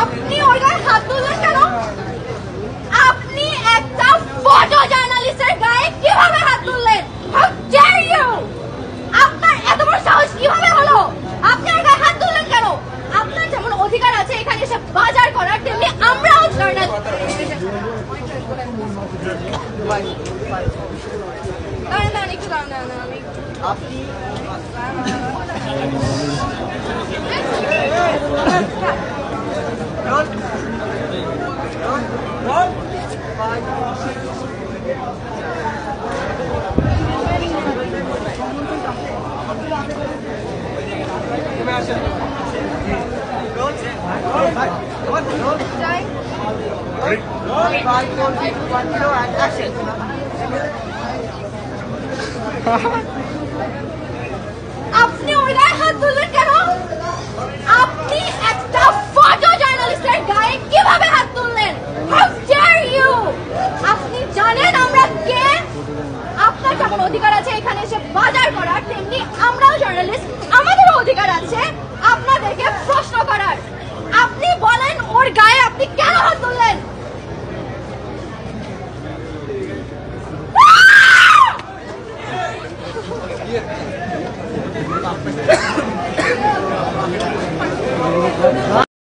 আপনি ওর গায়ে হাত তুললেন কেন? আপনি একটা ফটো জার্নালিস্টের গায়ে কিভাবে হাত তুললেন? How dare you! আপনার এত বড় সাহস কিভাবে হলো? আপনি ওর গায়ে হাত তুললেন কেন? আপনার যেমন অধিকার আছে এখানে এসে বাজার করার, তেমনি আমরাও জার্নালিস্ট। দাঁড়ান একটু দাঁড়ান আমি আপনি আপনি ওর গায়ে হাত তুললেন কেন? আপনি একটা ফটো জার্নালিস্টের গায়ে কিভাবে হাত তুললেন? How dare you! আপনি জানেন আমরা কে? আপনার যেমন অধিকার আছে এখানে এসে বাজার করার, তেমনি আমরাও জার্নালিস্ট, আমাদেরও অধিকার আছে আপনাদেরকে প্রশ্ন করার। আপনি বলেন ওর গায়ে আপনি কেন হাত তুললেন?